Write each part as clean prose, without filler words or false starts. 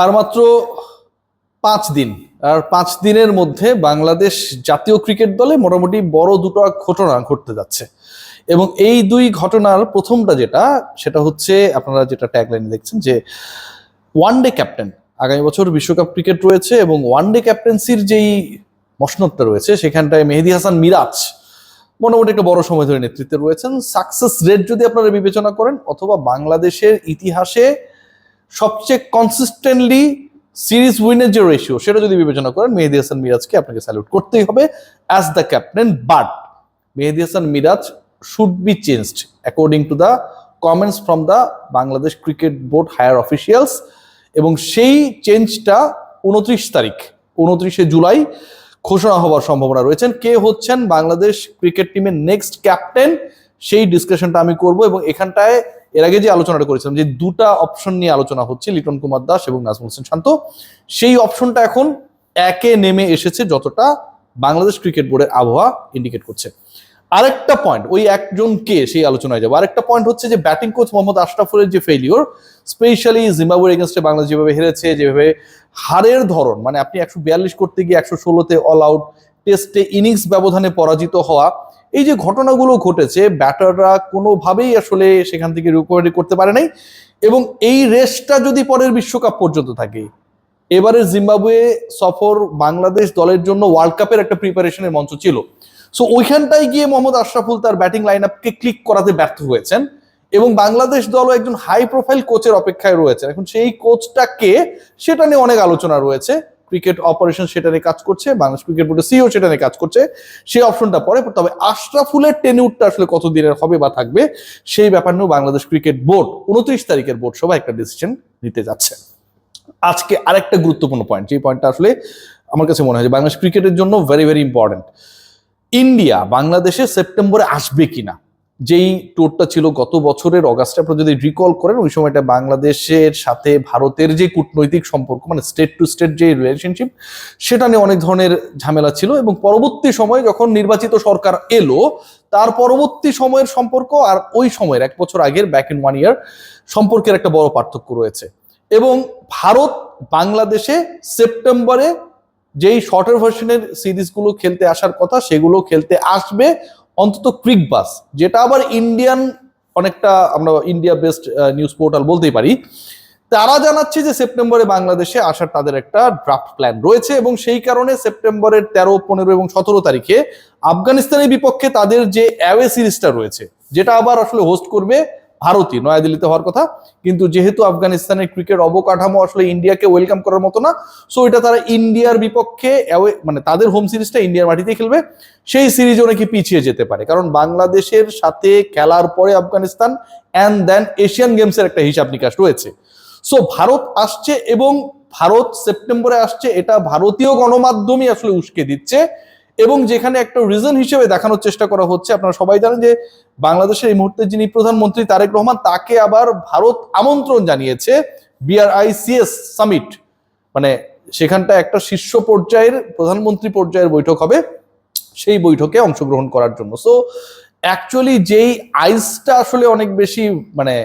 আর মাত্র 5 দিন, আর 5 দিনের মধ্যে বাংলাদেশ জাতীয় ক্রিকেট দলে মোটামুটি বড় দুটো ঘটনা ঘটতে যাচ্ছে। এবং এই দুই ঘটনার প্রথমটা সেটা হচ্ছে, আপনারা যেটা ট্যাগলাইনে দেখছেন যে ওয়ানডে ক্যাপ্টেন, আগামী বছর বিশ্বকাপ ক্রিকেট রয়েছে এবং ওয়ানডে ক্যাপ্টেন্সির যেই মসনদটা রয়েছে সেখানটায় মেহেদী হাসান মিরাজ মোটামুটি একটা বড় সময় ধরে নেতৃত্বে রয়েছেন। সাকসেস রেট যদি আপনারা বিবেচনা করেন, অথবা বাংলাদেশের ইতিহাসে সবচেয়ে কনসিস্টেন্টলি সিরিজ উইনের যে রেশিও সেটা যদি বিবেচনা করেন, মেহেদী হাসান মিরাজকে আপনাকে স্যালুট করতেই হবে as the captain. But Mehidy Hasan Miraz should be changed according to the comments from the Bangladesh cricket board higher officials. এবং সেই চেঞ্জটা 29 জুলাই ঘোষণা হওয়ার সম্ভাবনা রয়েছেন। কে হচ্ছেন বাংলাদেশ ক্রিকেট টিমের নেক্সট ক্যাপ্টেন, সেই ডিসকাশনটা আমি করব। এবং এখানটায় এর আগে যে আলোচনাটা করেছিলাম যে দুটা অপশন নিয়ে আলোচনা হচ্ছে, লিটন কুমার দাস এবং নাজমুল হোসেন শান্ত, সেই অপশনটা এখন একে নেমে এসেছে যতটা বাংলাদেশ ক্রিকেট বোর্ডের আবহাওয়া ইন্ডিকেট করছে। আরেকটা পয়েন্ট, ওই একজনকে সেই আলোচনায় যাবো। আরেকটা পয়েন্ট হচ্ছে যে ব্যাটিং কোচ মোহাম্মদ আশরাফুলের যে ফেলিওর, স্পেশালি জিম্বাবুয়ের এগেনস্টে বাংলাদেশ যেভাবে হেরেছে, যেভাবে হারের ধরন, মানে আপনি 142 করতে গিয়ে 116-তে অল আউট, টেস্টে ইনিংস ব্যবধানে পরাজিত হওয়া, এই যে ঘটনাগুলো ঘটেছে, ব্যাটাররা কোনোভাবেই আসলে সেখান থেকে রিকভারি করতে পারে নাই। এবং এই রেসটা যদি পরের বিশ্বকাপ পর্যন্ত থাকে, এবারের জিম্বাবুয়ে সফর বাংলাদেশ দলের জন্য ওয়ার্ল্ড কাপের একটা প্রিপারেশনের মঞ্চ ছিল। সো ওইখানটায় গিয়ে মোহাম্মদ আশরাফুল তার ব্যাটিং লাইন আপকে ক্লিক করাতে ব্যর্থ হয়েছেন এবং বাংলাদেশ দলও একজন হাই প্রোফাইল কোচের অপেক্ষায় রয়েছে। এখন সেই কোচটা কে, সেটা নিয়ে অনেক আলোচনা রয়েছে। ক্রিকেট অপারেশন সেটা নিয়ে কাজ করছে, বাংলাদেশ ক্রিকেট বোর্ডের সিইও সেটা নিয়ে কাজ করছে, সেই অপশনটা পরে। তবে আশরাফুলের টেনিউরটা আসলে কতদিনের হবে বা থাকবে, সেই ব্যাপার নিয়েও বাংলাদেশ ক্রিকেট বোর্ড 29 তারিখের বোর্ড সভায় একটা ডিসিশন নিতে যাচ্ছে। আজকে আরেকটা গুরুত্বপূর্ণ পয়েন্ট, যে পয়েন্টটা আসলে আমার কাছে মনে হয় যে বাংলাদেশ ক্রিকেটের জন্য ভেরি ভেরি ইম্পর্টেন্ট। ইন্ডিয়া বাংলাদেশে সেপ্টেম্বরে আসবে কিনা, যেই ট্যুরটা ছিল গত বছরের অগাস্টে, আপনারা যদি রিকল করেন, ওই সময়টা বাংলাদেশের সাথে ভারতের যে কূটনৈতিক সম্পর্ক, মানে স্টেট টু স্টেট যে রিলেশনশিপ, সেটা নিয়ে অনেক ধরনের ঝামেলা ছিল। এবং পরবর্তী সময়ে যখন নির্বাচিত সরকার এলো, তার পরবর্তী সময়ের সম্পর্ক আর ওই সময়ের 1 বছর আগের ব্যাক ইন 1 ইয়ার সম্পর্কের একটা বড় পার্থক্য রয়েছে। এবং ভারত বাংলাদেশে সেপ্টেম্বরে যেই শর্টার ভার্সনের সিরিজগুলো খেলতে আসার কথা, সেগুলো খেলতে আসবে, অন্তত ক্রিক বাস, যেটা আবার ইন্ডিয়ান, অনেকটা আমরা ইন্ডিয়া বেস্ট নিউজ পোর্টাল বলতেই পারি, তারা জানাচ্ছে যে সেপ্টেম্বরে বাংলাদেশে আসার তাদের একটা ড্রাফট প্ল্যান রয়েছে। এবং সেই কারণে সেপ্টেম্বরের 13, 15 এবং 17 তারিখে আফগানিস্তানের বিপক্ষে তাদের যে অ্যাওয়ে সিরিজটা রয়েছে, যেটা আবার আসলে হোস্ট করবে ভারতই, নয়াদিল্লিতে হওয়ার কথা, কিন্তু যেহেতু আফগানিস্তানের ক্রিকেট অবকাঠামো আসলে ইন্ডিয়াকে ওয়েলকাম করার মতো না, সো এটা তারা ইন্ডিয়ার বিপক্ষে মানে তাদের হোম সিরিজটা ইন্ডিয়ার মাটিতে খেলবে। সেই সিরিজও নাকি পিছিয়ে যেতে পারে, কারণ বাংলাদেশের সাথে খেলার পরে আফগানিস্তান অ্যান্ড দেন এশিয়ান গেমসের একটা হিসাব নিকাশ রয়েছে। সো ভারত আসছে, এবং ভারত সেপ্টেম্বরে আসছে, এটা ভারতীয় গণমাধ্যমই আসলে উস্কে দিচ্ছে। এবং যেখানে একটা রিজন হিসেবে দেখানোর চেষ্টা করা হচ্ছে, আপনারা সবাই জানেন যে বাংলাদেশের এই মুহূর্তে যিনি প্রধানমন্ত্রী তারেক রহমান, তাকে আবার ভারত আমন্ত্রণ জানিয়েছে BRICS সামিট, মানে সেখানটা একটা শীর্ষ পর্যায়ের প্রধানমন্ত্রী পর্যায়ের বৈঠক হবে, সেই বৈঠকে অংশগ্রহণ করার জন্য। সো অ্যাকচুয়ালি যেই আইসটা আসলে অনেক বেশি মানে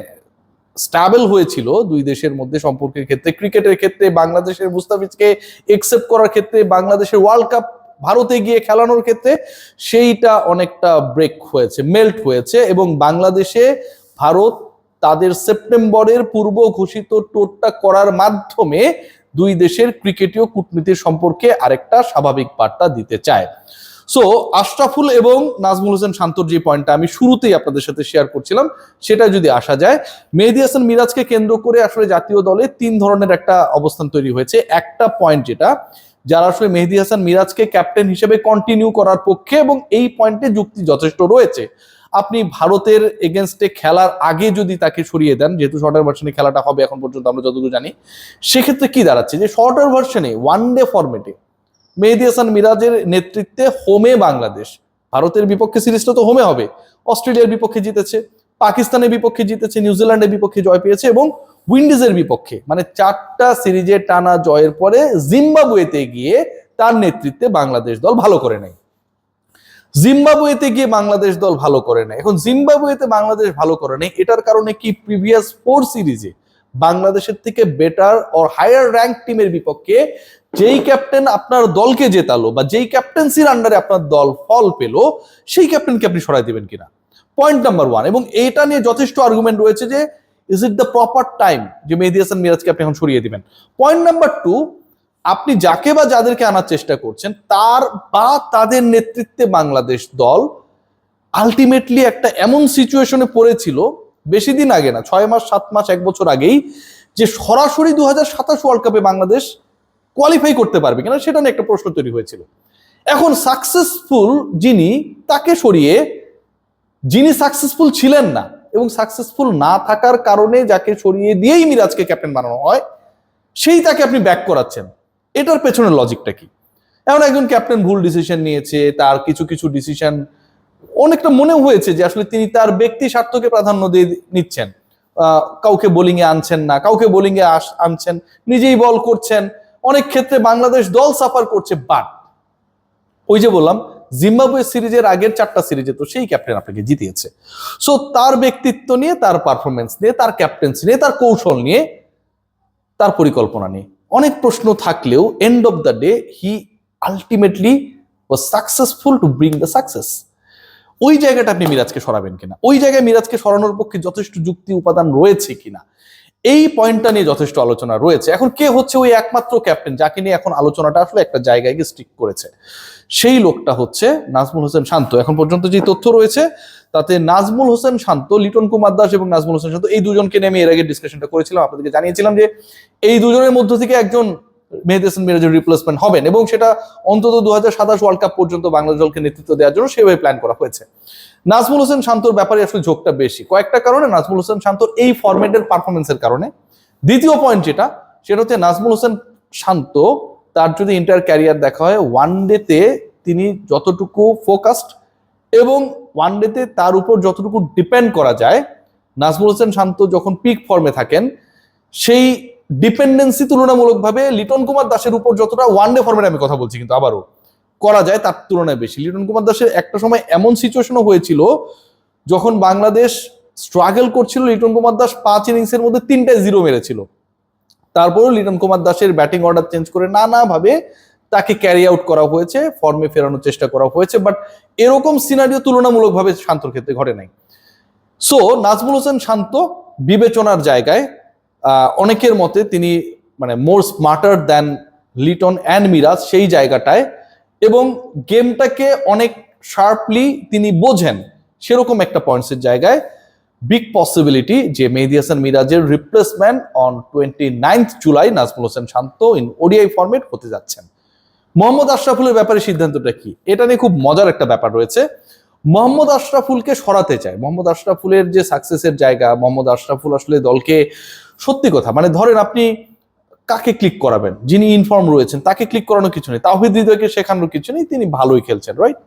স্ট্যাবল হয়েছিল দুই দেশের মধ্যে সম্পর্কের ক্ষেত্রে, ক্রিকেটের ক্ষেত্রে বাংলাদেশের মুস্তাফিজকে একসেপ্ট করার ক্ষেত্রে, বাংলাদেশের ওয়ার্ল্ড কাপ ভারতে গিয়ে খেলানোর ক্ষেত্রে, সেইটা অনেকটা ব্রেক হয়েছে, মেল্ট হয়েছে। এবং বাংলাদেশে ভারত তাদের সেপ্টেম্বরের পূর্ব ঘোষিত টোরটা করার মাধ্যমে দুই দেশের ক্রিকেটীয় কূটনীতির সম্পর্কে আরেকটা স্বাভাবিক বার্তা দিতে চায়। সো আশরাফুল এবং নাজমুল হোসেন শান্তর যে পয়েন্টটা আমি শুরুতেই আপনাদের সাথে শেয়ার করছিলাম, সেটা যদি আসা যায়, মেহেদী হাসান মিরাজকে কেন্দ্র করে আসলে জাতীয় দলে 3 ধরনের একটা অবস্থান তৈরি হয়েছে। একটা পয়েন্ট যেটা, যারা আসলে মেহেদী হাসান মিরাজকে ক্যাপ্টেন হিসেবে কন্টিনিউ করার পক্ষে, এবং এই পয়েন্টে যুক্তি যথেষ্ট রয়েছে। আপনি ভারতের এগেনস্টে খেলার আগে যদি তাকে সরিয়ে দেন, যেহেতু শর্টার ভার্সনে খেলাটা হবে এখন পর্যন্ত আমরা যতটুকু জানি, সেক্ষেত্রে কি দাঁড়াচ্ছে যে শর্টার ভার্সনে ওয়ানডে ফরম্যাটে মেহেদী হাসান মিরাজের নেতৃত্বে হোমে বাংলাদেশ, ভারতের বিপক্ষে সিরিজটা তো হোমে হবে, অস্ট্রেলিয়ার বিপক্ষে জিতেছে, পাকিস্তানের বিপক্ষে জিতেছে, নিউজিল্যান্ডের বিপক্ষে জয় পেয়েছে, এবং উইন্ডিজের বিপক্ষে, মানে 4টা সিরিজে টানা জয়ের পরে জিম্বাবুয়েতে গিয়ে তার নেতৃত্বে বাংলাদেশ দল ভালো করে নেয়। জিম্বাবুয়েতে গিয়ে বাংলাদেশ দল ভালো করে নেয়। এখন জিম্বাবুয়েতে বাংলাদেশ ভালো করে নেয়, এটার কারণে কি প্রিভিয়াস 4 সিরিজে বাংলাদেশের থেকে বেটার অর হায়ার র্যাঙ্ক টিমের বিপক্ষে যেই ক্যাপ্টেন আপনার দলকে জেতালো বা যেই ক্যাপ্টেন্সির আন্ডারে আপনার দল ফল পেলো, সেই ক্যাপ্টেনকে আপনি সরাই দিবেন কিনা, পয়েন্ট নাম্বার 1। এবং এটা নিয়ে যথেষ্ট আর্গুমেন্ট রয়েছে যে is it the proper time যে মেহেদী হাসান মিরাজকে আপনি এখন সরিয়ে দিবেন। পয়েন্ট নাম্বার 2, আপনি যাকে বা যাদেরকে আনার চেষ্টা করছেন তার বা তাদের নেতৃত্বে বাংলাদেশ দল আলটিমেটলি একটা এমন সিচুয়েশনে পড়েছিল বেশি দিন আগে না, 6 মাস 7 মাস 1 বছর আগেই, যে সরাসরি 2027 ওয়ার্ল্ড কাপে বাংলাদেশ কোয়ালিফাই করতে পারবে কিনা সেটা নিয়ে একটা প্রশ্ন তৈরি হয়েছিল। এখন সাকসেসফুল যিনি, তাকে সরিয়ে যিনি সাকসেসফুল ছিলেন না এবং সাকসেসফুল না থাকার কারণে যাকে সরিয়ে দিয়েই মিরাজকে ক্যাপ্টেন বানানো হয়, সেই তাকে আপনি ব্যাক করাচ্ছেন, এটার পেছনের লজিকটা কি? এখন একজন ক্যাপ্টেন ভুল ডিসিশন নিয়েছে, তার কিছু কিছু ডিসিশন অনেকটা মনে হয়েছে যে আসলে তিনি তার ব্যক্তি স্বার্থকে প্রাধান্য দিয়ে নিচ্ছেন, কাউকে বোলিং এ আনছেন না, কাউকে বোলিং এ আনছেন, নিজেই বল করছেন, অনেক ক্ষেত্রে বাংলাদেশ দল সাফার করছে। বাট ওই যে বললাম জিম্বাবুয়ে সিরিজের আগের 4টা সিরিজে তো সেই ক্যাপ্টেন আপনাকে জিতিয়েছে। সো তার ব্যক্তিত্ব নিয়ে, তার পারফরমেন্স নিয়ে, তার ক্যাপ্টেন্সি নিয়ে, তার কৌশল নিয়ে, তার পরিকল্পনা নিয়ে অনেক প্রশ্ন থাকলেও end of the day he ultimately was successful to bring the success. ওই জায়গাটা আপনি মিরাজকে সরাবেন কিনা, ওই জায়গায় মিরাজকে সরানোর পক্ষে যথেষ্ট যুক্তি উপাদান রয়েছে কিনা, এই পয়েন্টটা নিয়ে যথেষ্ট আলোচনা রয়েছে। এখন কে হচ্ছে ওই একমাত্র ক্যাপ্টেন যাকে নিয়ে এখন আলোচনাটা আসলে একটা জায়গায় গিয়ে স্টিক করেছে? সেই লোকটা হচ্ছে নাজমুল হোসেন শান্ত। এখন পর্যন্ত যে তথ্য রয়েছে তাতে নাজমুল হোসেন শান্ত, লিটন কুমার দাস এবং নাজমুল হোসেন শান্ত এই দুজনকে নিয়ে আমি এর আগে ডিসকাশনটা করেছিলাম, আপনাদেরকে জানিয়েছিলাম যে এই দুজনের মধ্য থেকে একজন মেহেদী হাসান মিরাজের রিপ্লেসমেন্ট হবেন এবং সেটা অন্তত 2027 ওয়ার্ল্ড কাপ পর্যন্ত বাংলাদেশ দলকে নেতৃত্ব দেওয়ার জন্য সেভাবে প্ল্যান করা হয়েছে। নাজমুল হোসেন শান্তর ব্যাপারে আসলে ঝোঁকটা বেশি কয়েকটা কারণে, নাজমুল হোসেন শান্তর এই ফরম্যাটের পারফরমেন্সের কারণে। দ্বিতীয় পয়েন্ট সেটা হচ্ছে নাজমুল হোসেন শান্ত, তার যদি ইন্টার ক্যারিয়ার দেখা হয়, ওয়ানডেতে তিনি যতটুকু ফোকাসড এবং ওয়ানডেতে তার উপর যতটুকু ডিপেন্ড করা যায়, নাজমুল হোসেন শান্ত যখন পিক ফর্মে থাকেন সেই ডিপেন্ডেন্সি তুলনামূলকভাবে লিটন কুমার দাসের উপর যতটা ওয়ানডে ফর্মেটে আমি কথা বলছি কিন্তু আবারও করা যায় তার তুলনায় বেশি। লিটন কুমার দাসের একটা সময় এমন সিচুয়েশনও হয়েছিল যখন বাংলাদেশ স্ট্রাগল করছিল, লিটন কুমার দাস 5 ইনিংসের মধ্যে 3টায় 0 মেরেছিল, তারপরেও লিটন কুমার দাসের ব্যাটিং অর্ডার চেঞ্জ করে নানাভাবে তাকে ক্যারি আউট করা হয়েছে, ফর্মে ফেরানোর চেষ্টা করা হয়েছে, বাট এরকম সিনারিও তুলনামূলকভাবে শান্তর ক্ষেত্রে ঘটে নাই। সো নাজমুল হোসেন শান্ত বিবেচনার জায়গায় অনেকের মতে তিনি মানে more smarter than Liton and Miraz সেই জায়গাটায়, এবং গেমটাকে অনেক শার্পলি তিনি বোঝেন, সেরকম একটা পয়েন্টসের জায়গায় বিগ পসিবিলিটি যে মেহেদী হাসান মিরাজের replacement on 29 July Najmul Hossain Shanto in ODI format হতে যাচ্ছেন। মোহাম্মদ আশরাফুলের ব্যাপারে সিদ্ধান্তটা কি, এটা নিয়ে খুব মজার একটা ব্যাপার রয়েছে। মোহাম্মদ আশরাফুলকে সরাতে চায়, মোহাম্মদ আশরাফুলের যে সাকসেসের জায়গা, মোহাম্মদ আশরাফুল আসলে দলকে সত্যি কথা মানে ধরেন আপনি কাকে ক্লিক করাবেন, যিনি ইনফর্ম রয়েছেন তাকে ক্লিক করানোর কিছু নেই, তাওহিদ হৃদয়কে শেখানোর কিছু নেই, তিনি ভালোই খেলছেন, রাইট?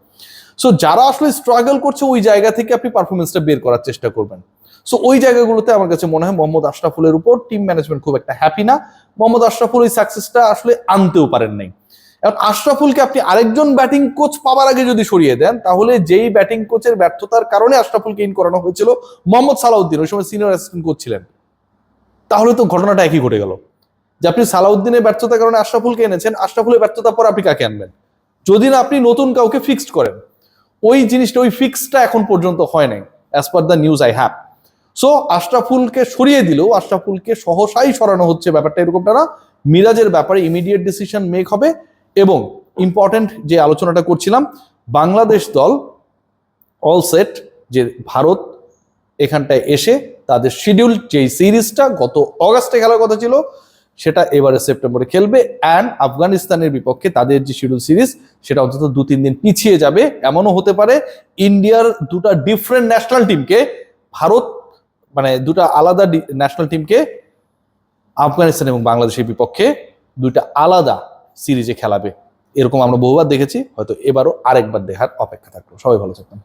সো যারা আসলে স্ট্রাগল করছে ওই জায়গা থেকে আপনি পারফরমেন্সটা বের করার চেষ্টা করবেন। সো ওই জায়গাগুলোতে আমার কাছে মনে হয় মোহাম্মদ আশরাফুলের উপর টিম ম্যানেজমেন্ট খুব একটা হ্যাপি না। মোহাম্মদ আশরাফুল ওই সাকসেসটা আসলে আনতেও পারেন নাই। এখন আশরাফুলকে আপনি আরেকজন ব্যাটিং কোচ পাওয়ার আগে যদি সরিয়ে দেন, তাহলে যেই ব্যাটিং কোচের ব্যর্থতার কারণে আশরাফুলকে ইন করানো হয়েছিল মোহাম্মদ সালাউদ্দিন, ওই সময় সিনিয়র অ্যাসিস্ট্যান্ট কোচ ছিলেন, তাহলে তো ঘটনাটা একই ঘটে গেল যে আপনি সালাউদ্দিনের ব্যর্থতার কারণে আশরাফুলকে এনেছেন, আশরাফুলের ব্যর্থতার পর আপনি কাকে আনবেন যদি না আপনি নতুন কাউকে ফিক্সড করেন? ওই জিনিসটা, ওই ফিক্সটা এখন পর্যন্ত হয় নাই as per the news I have. So আশরাফুলকে সরিয়ে দিলেও আশরাফুলকে সহসাই সরানো হচ্ছে, ব্যাপারটা এরকমটা না। মিরাজের ব্যাপারে ইমিডিয়েট ডিসিশন মেক হবে এবং ইম্পর্টেন্ট যে আলোচনাটা করছিলাম, বাংলাদেশ দল অল সেট যে ভারত এখানটায় এসে তাদের শিডিউল যে সিরিজটা গত অগাস্টে খেলার কথা ছিল সেটা এবারে সেপ্টেম্বরে খেলবে, অ্যান্ড আফগানিস্তানের বিপক্ষে তাদের যে শিডিউল সিরিজ সেটা অন্তত 2-3 দিন পিছিয়ে যাবে। এমনও হতে পারে ইন্ডিয়ার দুটা ডিফারেন্ট ন্যাশনাল টিমকে ভারত মানে দুটা আলাদা ন্যাশনাল টিমকে আফগানিস্তান এবং বাংলাদেশের বিপক্ষে দুইটা আলাদা সিরিজে খেলাবে। এরকম আমরা বহুবার দেখেছি, হয়তো এবারও আরেকবার দেখার অপেক্ষা থাকলো। সবাই ভালো থাকবেন।